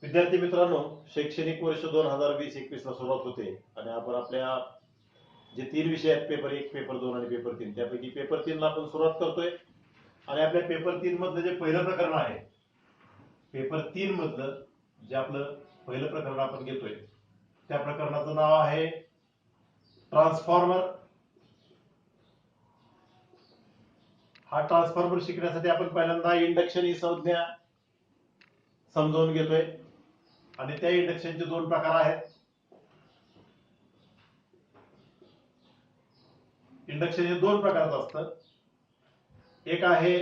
विद्यार्थी मित्रांनो, शैक्षणिक वर्ष 2020-21 ला सुरुवात होते आणि आपण आपल्या जे 3 विषय आहेत, पेपर 1, पेपर 2 आणि पेपर 3, त्यापैकी पेपर 3 ला आपण सुरुवात करतोय. आणि आपल्या पेपर 3 मधलं जे पहिलं प्रकरण आहे, पेपर 3 मधलं जे आपलं पहिलं प्रकरण आपण घेतोय, त्या प्रकरणाचं नाव आहे ट्रान्सफॉर्मर. हा ट्रान्सफॉर्मर शिकण्यासाठी आपण पहिल्यांदा इंडक्शन ही संज्ञा समजावून घेतोय. आणि त्या इंडक्शनचे 2 प्रकार आहेत. इंडक्शन हे 2 प्रकारचं असतं. एक आहे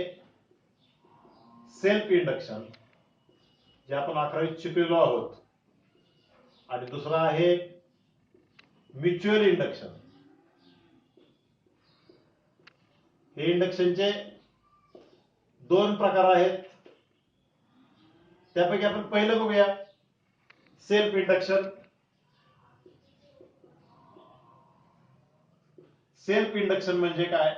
सेल्फ इंडक्शन, जे आपण 11वीत शिकलेलो आहोत, आणि दुसरा आहे म्युच्युअल इंडक्शन. हे इंडक्शनचे 2 प्रकार आहेत. त्यापैकी आपण पहिलं बघूया, सेल्फ इंडक्शन. सेल्फ इंडक्शन म्हणजे काय?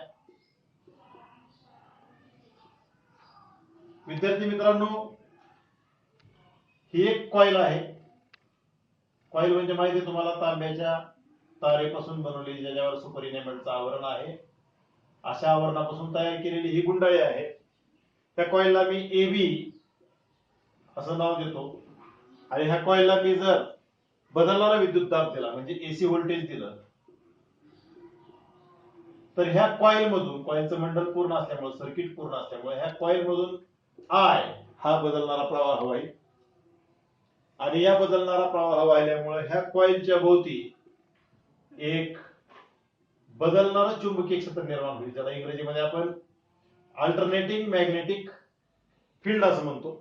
विद्यार्थी मित्रांनो, ही एक कॉइल आहे. कॉइल म्हणजे माहिती तुम्हाला, तांब्याच्या तारेपासून बनवलेली, ज्याच्यावर सुपर इनेमेंटचं आवरण आहे, अशा आवरणापासून तयार केलेली ही गुंडाळी आहे. त्या कॉइलला मी एबी असं नाव देतो. आणि ह्या कॉइलला मी जर बदलणारा विद्युत दाब दिला, म्हणजे एसी व्होल्टेज दिलं, तर ह्या कॉइल मधून, कॉइलचं मंडल पूर्ण असल्यामुळे, सर्किट पूर्ण असल्यामुळे, ह्या कॉइल मधून आय हा बदलणारा प्रवाह वाहील. आणि या बदलणारा प्रवाह वाहिल्यामुळे ह्या कॉइलच्या भोवती एक बदलणारं चुंबकीय क्षेत्र निर्माण होईल, ज्याला इंग्रजीमध्ये आपण अल्टरनेटिंग मॅग्नेटिक फील्ड असं म्हणतो.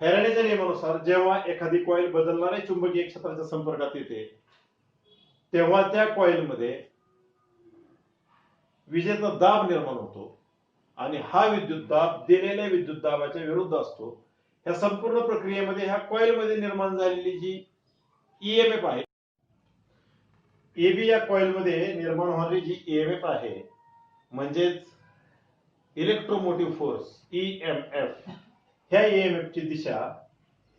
फॅराडेच्या नियमानुसार जेव्हा एखादी कॉइल बदलणाऱ्या चुंबकीय क्षेत्राच्या संपर्कात येते, तेव्हा त्या कॉइलमध्ये विजेचा दाब निर्माण होतो. आणि हा विद्युत दाब दिलेल्या विद्युत दाबाच्या विरुद्ध असतो. या संपूर्ण प्रक्रियेमध्ये ह्या कॉइल मध्ये निर्माण झालेली जी ईएमएफ आहे, एबी या कॉइल मध्ये निर्माण होणारी जी ईएमएफ आहे, म्हणजेच इलेक्ट्रोमोटिव्ह फोर्स, ईएमएफ, ह्या ईएमएफ ची दिशा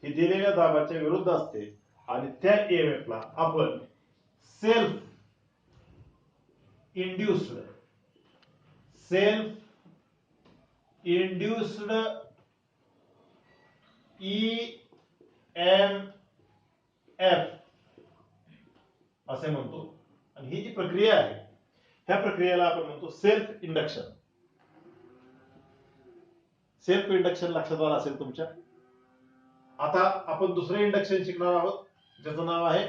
ही दिलेल्या दाबाच्या विरुद्ध असते. आणि त्या ईएमएफ ला आपण सेल्फ इंड्युस्ड ईएमएफ असे म्हणतो. आणि ही जी प्रक्रिया आहे, ह्या प्रक्रियेला आपण म्हणतो सेल्फ इंडक्शन. सेल्फ इंडक्शन लक्षात आलं असेल तुमच्या. आता आपण दुसरं इंडक्शन शिकणार आहोत, ज्याचं नाव आहे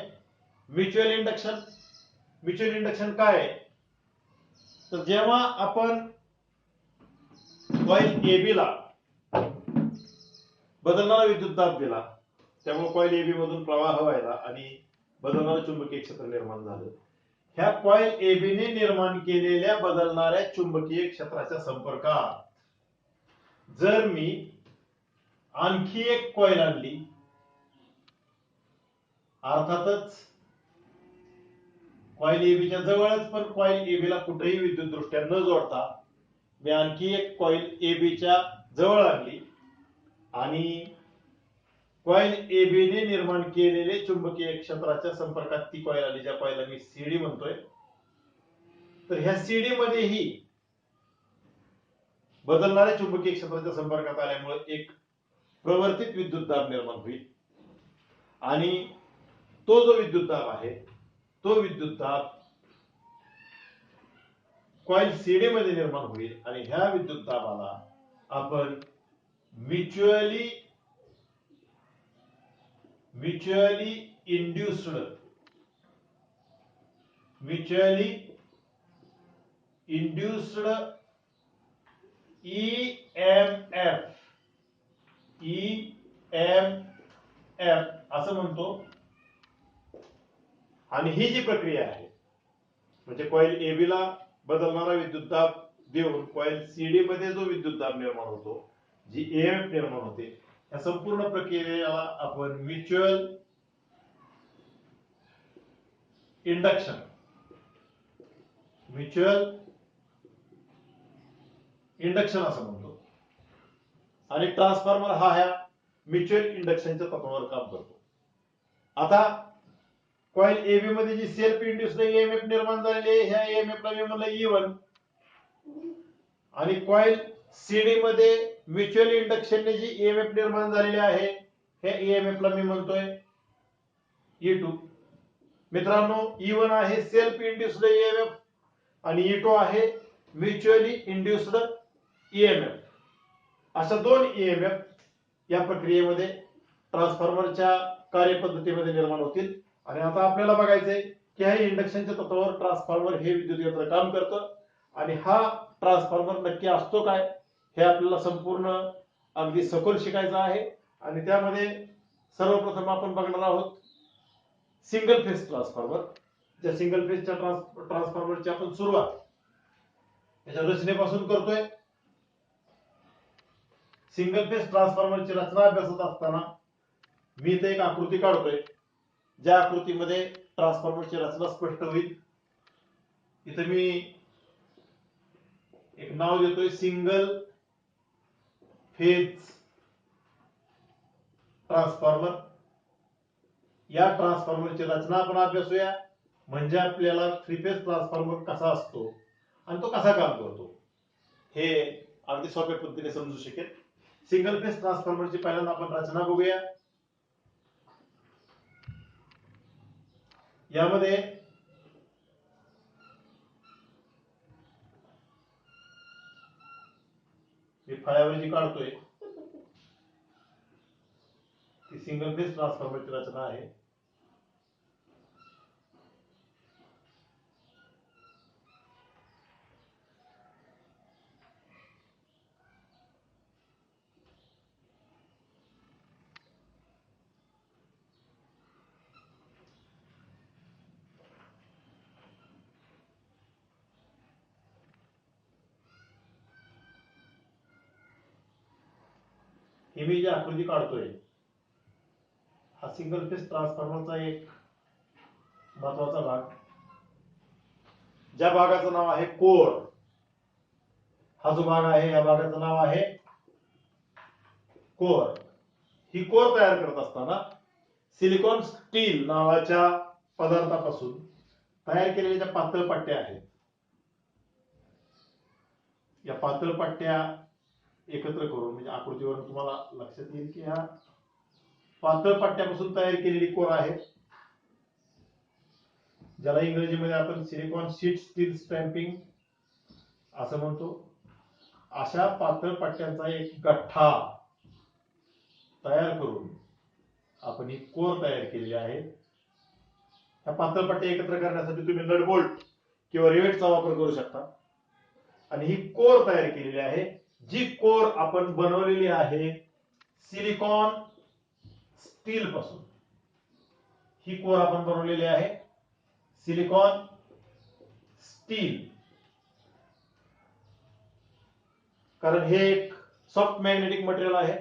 म्युच्युअल इंडक्शन. म्युच्युअल इंडक्शन काय आहे? तर जेव्हा आपण कॉइल एबी ला बदलणारा विद्युत दाब दिला, त्यामुळे कॉइल एबी मधून प्रवाह व्हायला आणि बदलणारं चुंबकीय क्षेत्र निर्माण झालं. ह्या कॉइल एबी ने निर्माण केलेल्या बदलणाऱ्या चुंबकीय क्षेत्राच्या संपर्कात जर मी आणखी एक कॉइल आणली, अर्थातच कॉइल एबीच्या जवळच, पण कॉइल एबीला कुठेही विद्युतदृष्ट्या न जोडता मी आणखी एक कॉइल एबीच्या जवळ आणली, आणि कॉइल एबी ने निर्माण केलेले चुंबकीय क्षेत्राच्या संपर्कात ती कॉइल आली, ज्या कॉइलला मी सीडी म्हणतोय. तर ह्या सीडी मध्येही बदलणाऱ्या चुंबकीय क्षेत्राच्या संपर्कात आल्यामुळे एक प्रवर्तित विद्युत दाब निर्माण होईल. आणि तो जो विद्युत दाब आहे, तो विद्युत दाब कॉइल सीडी मध्ये निर्माण होईल. आणि ह्या विद्युत दाबाला आपण म्युच्युअली इंड्युस्ड ईएमएफ असं म्हणतो. आणि ही जी प्रक्रिया आहे, म्हणजे कॉइल एबी ला बदलणारा विद्युत दाब देऊन कॉइल सीडी मध्ये जो विद्युत दाब निर्माण होतो, जी ईएमएफ निर्माण होते, या संपूर्ण प्रक्रियेला आपण म्युच्युअल इंडक्शन असं म्हणतो. आणि ट्रान्सफॉर्मर हा म्युच्युअल इंडक्शनच्या तत्वावर काम करतो. आता कॉइल AB मध्ये जी सेल्फ इंड्युस्ड ईएमएफ निर्माण झालेली आहे, ह्या ईएमएफ ला मी म्हणलं E1, आणि कॉइल CD मध्ये म्युच्युअल इंडक्शनने जी ईएमएफ निर्माण झालेली आहे, ह्या ईएमएफ ला मी म्हणतोय E2. मित्रांनो, E1 आहे सेल्फ इंड्युस्ड ईएमएफ आणि E2 आहे म्युच्युअली इंड्युस्ड ईएमएफ. अशा दोन ईएमएफ या प्रक्रियेमध्ये ट्रान्सफॉर्मरच्या कार्यपद्धतीमध्ये निर्माण होतील. आणि आता आपल्याला बघायचंय की ह्या इंडक्शनच्या तत्वावर ट्रान्सफॉर्मर हे विद्युत यंत्र काम करतं, आणि हा ट्रान्सफॉर्मर नक्की असतो काय हे आपल्याला संपूर्ण अगदी सखोल शिकायचं आहे. आणि त्यामध्ये सर्वप्रथम आपण बघणार आहोत सिंगल फेज ट्रान्सफॉर्मर. ज्या सिंगल फेजच्या ट्रान्सफॉर्मरची आपण सुरुवात याच्या रचनेपासून करतोय. सिंगल फेज ट्रान्सफॉर्मरची रचना अभ्यासत असताना मी इथे एक आकृती काढतोय, ज्या आकृतीमध्ये ट्रान्सफॉर्मरची रचना स्पष्ट होईल. इथे मी एक नाव देतोय, सिंगल फेज ट्रान्सफॉर्मर. या ट्रान्सफॉर्मरची रचना आपण अभ्यासूया, म्हणजे आपल्याला थ्री फेज ट्रान्सफॉर्मर कसा असतो आणि तो कसा काम करतो हे अगदी सोप्या पद्धतीने समजू शकेल. सिंगल फेज ट्रान्सफॉर्मरची पहिल्यांदा आपण रचना बघूया. यामध्ये मी फळ्यावर जी काढतोय ती सिंगल फेज ट्रान्सफॉर्मरची रचना आहे. ही मी जी आकृती काढतोय हा सिंगल फेज ट्रान्सफॉर्मरचा एक महत्वाचा भाग, ज्या भागाचं नाव आहे कोर. हा जो भाग आहे या भागाचं नाव आहे कोर. ही कोर तयार करत असताना सिलिकॉन स्टील नावाच्या पदार्थापासून तयार केलेल्या ज्या पातळ पट्ट्या आहेत, या पातळ पट्ट्या एकत्र करून, म्हणजे आकृतीवरून तुम्हाला लक्षात येईल की ह्या पातळ पट्ट्यापासून तयार केलेली कोर आहे, ज्याला इंग्रजीमध्ये आपण सिलिकॉन शीट स्टील स्टॅम्पिंग असं म्हणतो. अशा पातळ पट्ट्यांचा एक गठ्ठा तयार करून आपण ही कोर तयार केलेली आहे. ह्या पातळ पट्ट्या एकत्र करण्यासाठी तुम्ही नट बोल्ट किंवा रिवेटचा वापर करू शकता. आणि ही कोर तयार केलेली आहे, जी कोर आपण बनवलेली आहे सिलिकॉन स्टील पासून. ही कोर आपण बनवलेली आहे सिलिकॉन स्टील, कारण हे एक सॉफ्ट मॅग्नेटिक मटेरियल आहे,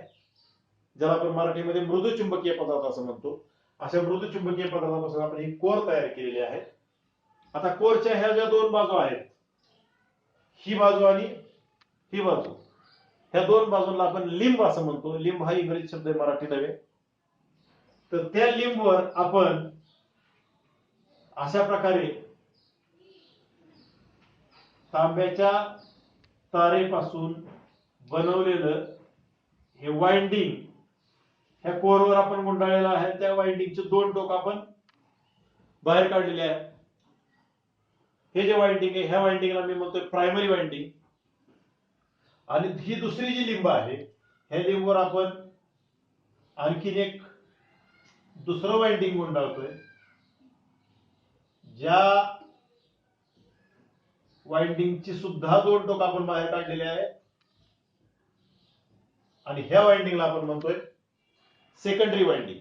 ज्याला आपण मराठीमध्ये मृदू चुंबकीय पदार्थ असं म्हणतो. अशा मृदू चुंबकीय पदार्थापासून आपण ही कोर तयार केलेली आहे. आता कोरच्या ह्या ज्या दोन बाजू आहेत, ही बाजू आणि ही बाजू, ह्या दोन बाजूंना आपण लिंब असं म्हणतो. लिंब हा इंग्रजी शब्द आहे, मराठी नव्हे. तर त्या लिंबवर आपण अशा प्रकारे तांब्याच्या तारेपासून बनवलेलं हे वाइंडिंग ह्या कोरवर आपण गुंडाळलेलं आहे. त्या वाइंडिंगचे दोन टोक आपण बाहेर काढलेले आहेत. हे जे वाइंडिंग आहे, ह्या वाइंडिंगला मी म्हणतोय प्रायमरी वाइंडिंग. आणि ही दुसरी जी लिंब आहे, ह्या लिंबवर आपण आणखीन एक दुसरं वाइंडिंग गुंडाळतोय, ज्या वाइंडिंगची सुद्धा दोन टोक आपण बाहेर काढलेले आहेत. आणि ह्या वाइंडिंगला आपण म्हणतोय सेकंडरी वाइंडिंग.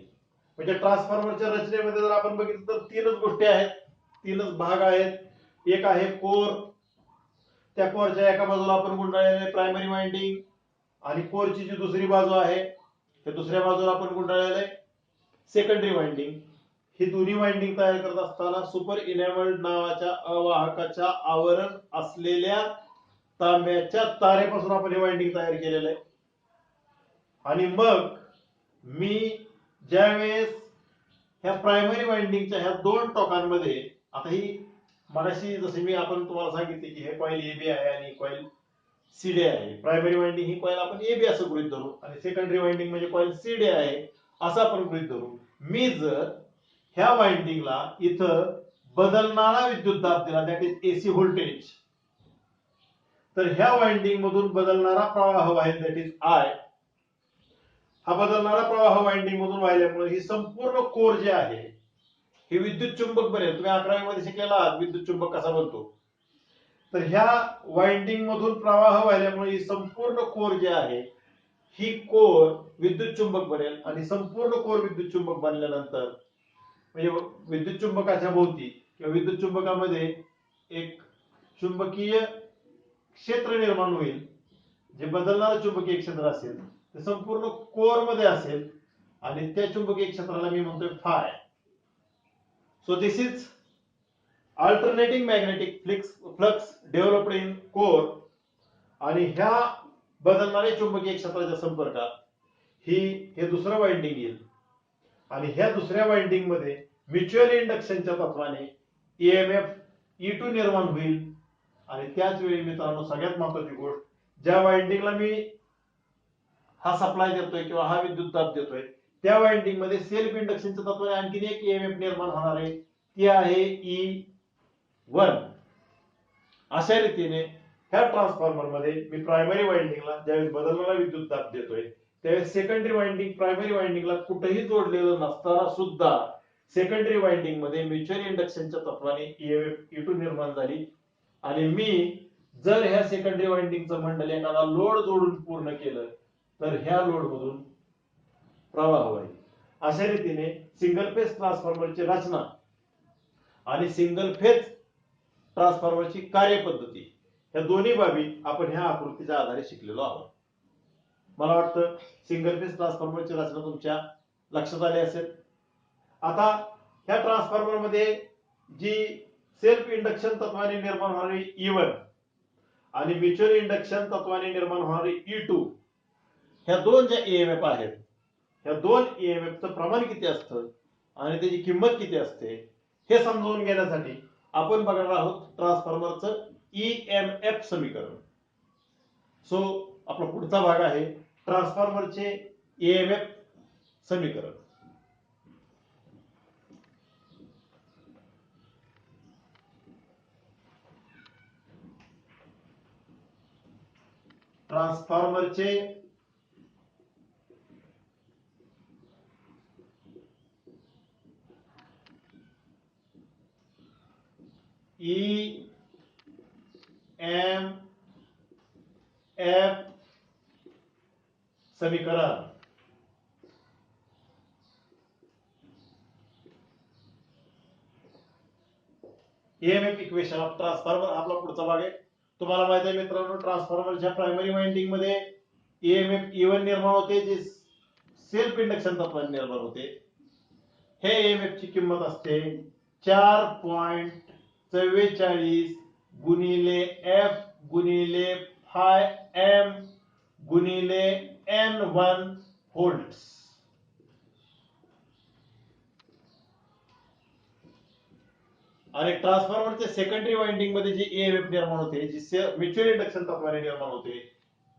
म्हणजे ट्रान्सफॉर्मरच्या रचनेमध्ये जर आपण बघितलं तर तीनच गोष्टी आहेत, तीनच भाग आहेत. एक आहे कोर, त्या कोरच्या एका बाजूला आपण गुंडाळलेले प्रायमरी वाइंडिंग, आणि कोरची जी दुसरी बाजू आहे त्या दुसऱ्या बाजूला आपण गुंडाळलेले सेकंडरी वाइंडिंग. ही दोन्ही वाइंडिंग तयार करत असताना सुपर इनॅमल्ड नावाच्या अवाहकाच्या आवरण असलेल्या तांब्याच्या तारेपासून आपण हे वाइंडिंग तयार केलेलं आहे. आणि मग मी ज्यावेळेस ह्या प्रायमरी वाइंडिंगच्या ह्या दोन टोकांमध्ये, आता ही मगाशी जसे मी आपण तुम्हाला सांगितले की हे कॉइल ए बी आहे आणि कॉइल सी डी आहे. प्रायमरी वाइंडिंग ही कॉइल आपण ए बी असं गृहीत धरू आणि सेकंडरी वाइंडिंग म्हणजे कॉइल सी डी आहे असं आपण गृहीत धरू. मी जर ह्या वाइंडिंगला इथं बदलणारा विद्युत दाब दिला, दॅट इज एसी व्होल्टेज, तर ह्या वाइंडिंग मधून बदलणारा प्रवाह वाहेल, दॅट इज आय. हा बदलणारा प्रवाह वाइंडिंग मधून वाहिल्यामुळे ही संपूर्ण कोर जे आहे हे विद्युत चुंबक बनेल. तुम्ही 11वी मध्ये शिकलेला आहात विद्युत चुंबक कसा बनतो. तर ह्या वाइंडिंग मधून प्रवाह वाहिल्यामुळे ही संपूर्ण कोर जी आहे ही कोर विद्युत चुंबक बनेल आणि संपूर्ण कोर विद्युत चुंबक बनल्यानंतर म्हणजे विद्युत चुंबकाच्या भोवती किंवा विद्युत चुंबकामध्ये एक चुंबकीय क्षेत्र निर्माण होईल. जे बदलणारं चुंबकीय क्षेत्र असेल ते संपूर्ण कोर मध्ये असेल आणि त्या चुंबकीय क्षेत्राला मी म्हणतोय five. So this is alternating magnetic flux developed in core. आणि ह्या बदलणाऱ्या चुंबकीय क्षेत्राच्या संपर्कात हे दुसरं वाइंडिंग येईल आणि ह्या दुसऱ्या वाइंडिंग मध्ये म्युच्युअल इंडक्शनच्या तत्वाने ईएमएफ E2 निर्माण होईल. आणि त्याच वेळी मित्रांनो सगळ्यात महत्त्वाची गोष्ट, ज्या वाइंडिंगला मी हा सप्लाय देतोय किंवा हा विद्युत दाब देतोय त्या वाइंडिंग मध्ये सेल्फ इंडक्शनच्या तत्वाने आणखीन एक ईएमएफ निर्माण होणार आहे, ती आहे E1. अशा रीतीने ह्या ट्रान्सफॉर्मर मध्ये मी प्रायमरी वाइंडिंगला ज्यावेळेस बदलणारा विद्युत दाब देतोय त्यावेळेस सेकंडरी वाइंडिंग प्रायमरी वाइंडिंगला कुठेही जोडलेलं नसताना सुद्धा सेकंडरी वाइंडिंग मध्ये म्युच्युअल इंडक्शनच्या तत्वाने ईएमएफ E2 निर्माण झाली. आणि मी जर ह्या सेकंडरी वाइंडिंगचं मंडल एखादा लोड जोडून पूर्ण केलं तर ह्या लोड मधून प्रवाह होईल. अशा रीतीने सिंगल फेज ट्रान्सफॉर्मरची रचना आणि सिंगल फेज ट्रान्सफॉर्मरची कार्यपद्धती या दोन्ही बाबी आपण ह्या आकृतीच्या आधारे शिकलेलो आहोत. मला वाटतं सिंगल फेज ट्रान्सफॉर्मरची रचना तुमच्या लक्षात आली असेल. आता ह्या ट्रान्सफॉर्मर मध्ये जी सेल्फ इंडक्शन तत्वाने निर्माण होणारी E1 आणि म्युच्युअल इंडक्शन तत्वाने निर्माण होणारी E2 ह्या दोन ज्या ईएमएफ आहेत ह्या दोन ईएमएफचं प्रमाण किती असतं आणि त्याची किंमत किती असते हे समजावून घेण्यासाठी आपण बघणार आहोत ट्रान्सफॉर्मरचं ईएमएफ समीकरण. सो आपला पुढचा भाग आहे ट्रान्सफॉर्मरचे ईएमएफ समीकरण. ट्रान्सफॉर्मरचे ईएमएफ समीकरण. ईएमएफ इक्वेशन ऑफ ट्रान्सफॉर्मर आपला पुढचा भाग आहे. तुम्हाला माहिती आहे मित्रांनो ट्रान्सफॉर्मरच्या प्रायमरी वाइंडिंग मध्ये ईएमएफ E1 निर्माण होते जे सेल्फ इंडक्शन तत्वाने निर्माण होते. हे ईएमएफ ची किंमत असते 4.44 गुणिले F गुणिले फाय M गुणिले N1 व्होल्ट्स. आणि ट्रान्सफॉर्मरच्या सेकंडरी वाइंडिंग मध्ये जे ईएमएफ निर्माण होते जे म्युच्युअल इंडक्शन तत्वाने निर्माण होते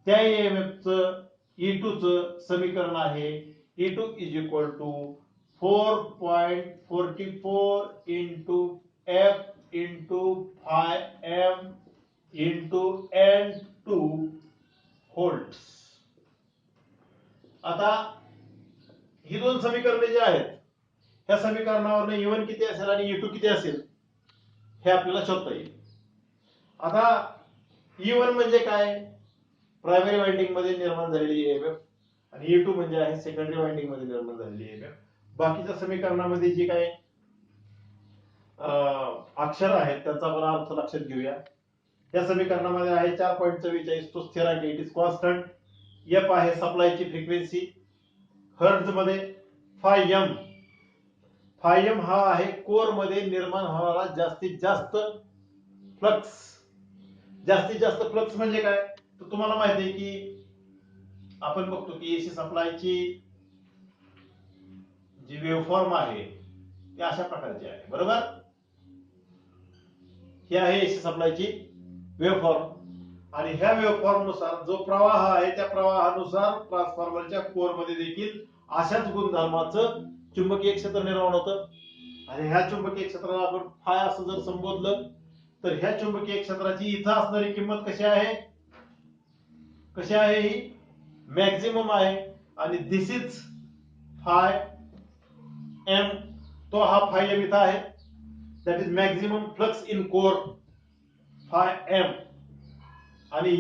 त्या ईएमएफ चं E2 चं समीकरण आहे E2 is equal to 4.44 into F into phi M into N2 volts. आता ही दोन समीकरणे जी आहेत ह्या समीकरणावरून E1 किती असेल आणि E2 किती असेल हे आपल्याला शोधता येईल. आता E1 म्हणजे काय, प्रायमरी वाइंडिंग मध्ये निर्माण झालेली ईएमएफ आणि E2 म्हणजे आहे सेकंडरी वाइंडिंग मध्ये निर्माण झालेली ईएमएफ. बाकीच्या समीकरणामध्ये जी काय अक्षर आहेत त्यांचा आपण अर्थ लक्षात घेऊया. या समीकरणामध्ये आहे 4.44 तो स्थिरांक, इट इज कॉन्स्टंट. F आहे सप्लायची फ्रिक्वेन्सी हर्ट्ज मध्ये. फाय एम हा आहे कोर मध्ये निर्माण होणारा जास्तीत जास्त फ्लक्स. जास्तीत जास्त फ्लक्स म्हणजे काय तर तुम्हाला माहिती आहे की आपण बघतो की एसी सप्लायची वेव्हफॉर्म आहे ती अशा प्रकारची आहे. बरोबर, ही आहे एसी सप्लायची वेव्हफॉर्म आणि ह्या वेव्हफॉर्म नुसार जो प्रवाह आहे त्या प्रवाहानुसार ट्रान्सफॉर्मरच्या कोर मध्ये देखील अशाच गुणधर्माचं चुंबकीय क्षेत्र निर्माण होतं. आणि ह्या चुंबकीय क्षेत्राला आपण फाय असं जर संबोधलं तर ह्या चुंबकीय क्षेत्राची इथं असणारी किंमत कशी आहे, कशी आहे, ही मॅक्झिमम आहे. आणि दिस इज फाय एम, तो हा फाय एम इथं आहे, that is maximum flux in core phi M. आणि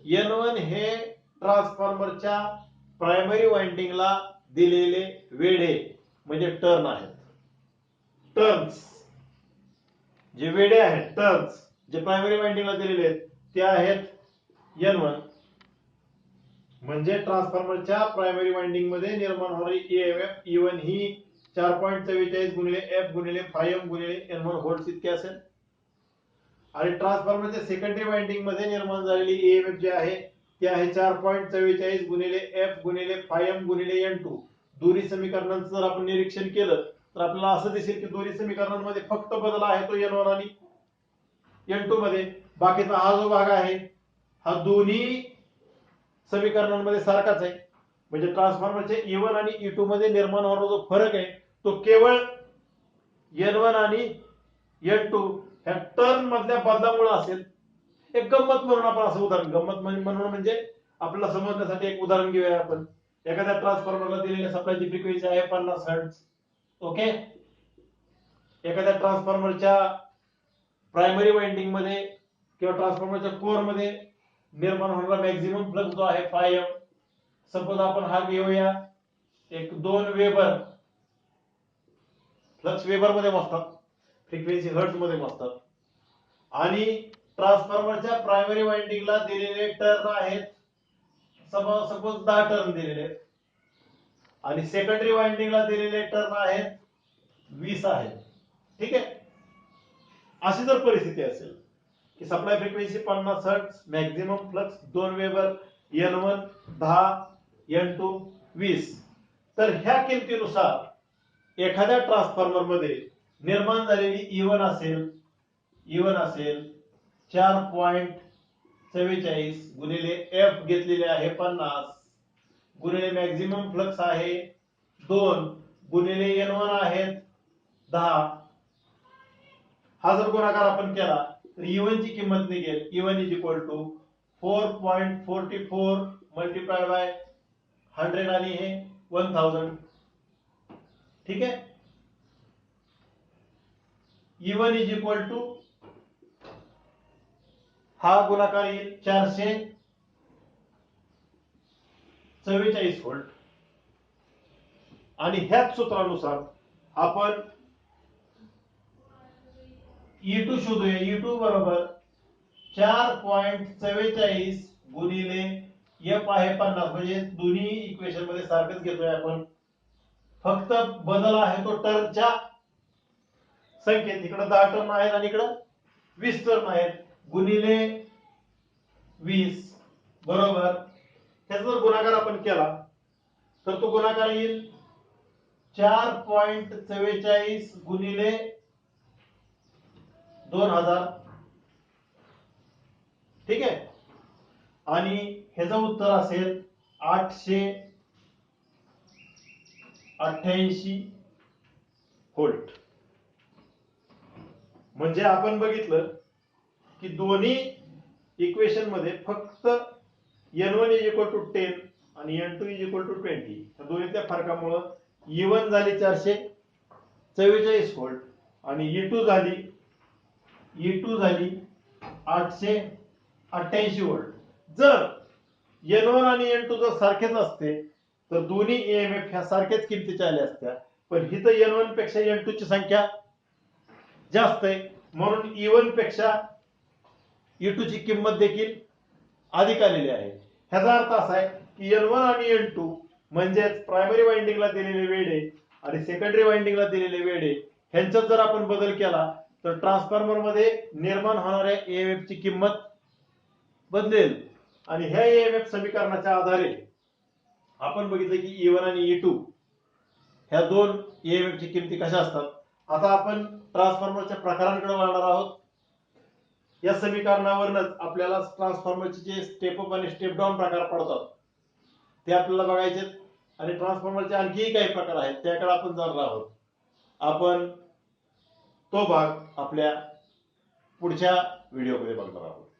N1 हे ट्रान्सफॉर्मरच्या प्रायमरी वाइंडिंगला दिलेले वेढे म्हणजे टर्न आहेत. टर्न्स जे वेढे आहेत, टर्न्स जे प्रायमरी वाइंडिंगला दिलेले आहेत ते आहेत N1. म्हणजे ट्रान्सफॉर्मरच्या प्रायमरी वाइंडिंग मध्ये निर्माण होणारी ईएमएफ E1 ही 4.44 गुणिले F गुणिले 5M गुणिले N1 व्होल्ट्स इतके असेल. आणि ट्रान्सफॉर्मरच्या सेकंडरी वाइंडिंग मध्ये निर्माण झालेली ईएमएफ जी आहे ती आहे 4.44 गुणिले F गुणिले 5M गुणिले N2. दोन्ही समीकरणांचं जर आपण निरीक्षण केलं तर आपल्याला असं दिसेल की दोन्ही समीकरणांमध्ये फक्त बदल आहे तो N1 आणि N2 मध्ये. बाकीचा हा जो भाग आहे हा दोन्ही समीकरणांमध्ये सारखाच आहे. म्हणजे ट्रान्सफॉर्मरचे E1 आणि E2 मध्ये निर्माण होणारा जो फरक आहे तो केवळ N1 आणि N2 ह्या टर्न मधल्या बदलामुळे असेल. एक गंमत म्हणून आपण असं उदाहरण, गंमत म्हणून म्हणजे आपल्याला समजण्यासाठी एक उदाहरण घेऊया आपण. एखाद्या ट्रान्सफॉर्मरला दिलेल्या सप्लायची फ्रिक्वेन्सी आहे 50 हर्ट्झ. ओके, एखाद्या ट्रान्सफॉर्मरच्या प्रायमरी वाइंडिंग मध्ये किंवा ट्रान्सफॉर्मरच्या कोर मध्ये निर्माण होणारा मॅक्झिमम फ्लक्स जो आहे 5M. सपोज आपण हा घेऊया एक 2 वेबर. फ्लक्स वेबर मध्ये मोजतात, फ्रिक्वेन्सी हर्ट्झ मध्ये मोजतात. आणि ट्रान्सफॉर्मरच्या प्रायमरी वाइंडिंगला दिलेले टर्न आहेत सपोज 10 टर्न दिलेले आहेत आणि सेकंडरी वाइंडिंगला दिलेले टर्न आहेत 20 आहेत. ठीक आहे, अशी जर परिस्थिती असेल की supply frequency 50 hertz, maximum flux 2 weber, N1 10, N2 20, तर ह्या किमतीनुसार एखाद्या ट्रान्सफॉर्मर मध्ये निर्माण झालेली E1 असेल 4.44 गुणिले F घेतलेले आहे 50 गुणिले मॅक्झिमम फ्लक्स आहे 2 गुणिले N1 आहेत 10. हा जर गुणाकार आपण केला तर E1 ची किंमत निघेल E1 is equal to 4.44 multiplied by 100 आणि हे 1000. ठीक आहे, E1 इज इक्वल टू हा गुणाकार येईल 444 व्होल्ट. आणि ह्याच सूत्रानुसार आपण E2 शोधूया. E2 बरोबर 4.44 गुणिले F आहे 50. म्हणजे दोन्ही इक्वेशन मध्ये सारखंच घेतोय आपण, फक्त बदल आहे तो टर्नच्या संख्येत. इकडे 10 टर्न आहेत आणि इकडे 20 टर्न आहेत. गुणिले 20 बरोबर, ह्याचा जर गुणाकार आपण केला तर तो गुणाकार येईल 4.44 गुणिले 2000. ठीक आहे, आणि ह्याचं उत्तर असेल 888 व्होल्ट. म्हणजे आपण बघितलं की दोन्ही इक्वेशन मध्ये फक्त N1 इज इक्वल टू 10 आणि N2 इज इक्वल टू 20 या दोन्हीच्या फरकामुळे E1 झाली 444 व्होल्ट आणि E2 झाली 888 व्होल्ट. जर N1 आणि N2 जर सारखेच असते तर दोन्ही EMF ह्या सारख्याच किमतीच्या आल्या असत्या. पण इथं N1 पेक्षा N2 ची संख्या जास्त आहे म्हणून E1 पेक्षा E2 ची किंमत देखील अधिक आलेली आहे. ह्याचा अर्थ असा आहे की N1 आणि N2 म्हणजेच प्रायमरी वाइंडिंगला दिलेले वेढे आणि सेकंडरी वाइंडिंगला दिलेले वेढे ह्यांच्यात जर आपण बदल केला तर ट्रान्सफॉर्मर मध्ये निर्माण होणाऱ्या EMF ची किंमत बदलेल. आणि ह्या EMF समीकरणाच्या आधारे आपण बघितलं की E1 आणि E2 ह्या दोन EMF ची किमती कशा असतात. आता आपण ट्रान्सफॉर्मरच्या प्रकारांकडे वळणार आहोत. या समीकरणावरूनच आपल्याला ट्रान्सफॉर्मरचे जे स्टेप अप आणि स्टेप डाऊन प्रकार पडतात ते आपल्याला बघायचे आणि ट्रान्सफॉर्मरचे आणखीही काही प्रकार आहेत त्याकडे आपण जाणार आहोत. आपण तो भाग आपल्या पुढच्या व्हिडिओमध्ये बघणार आहोत.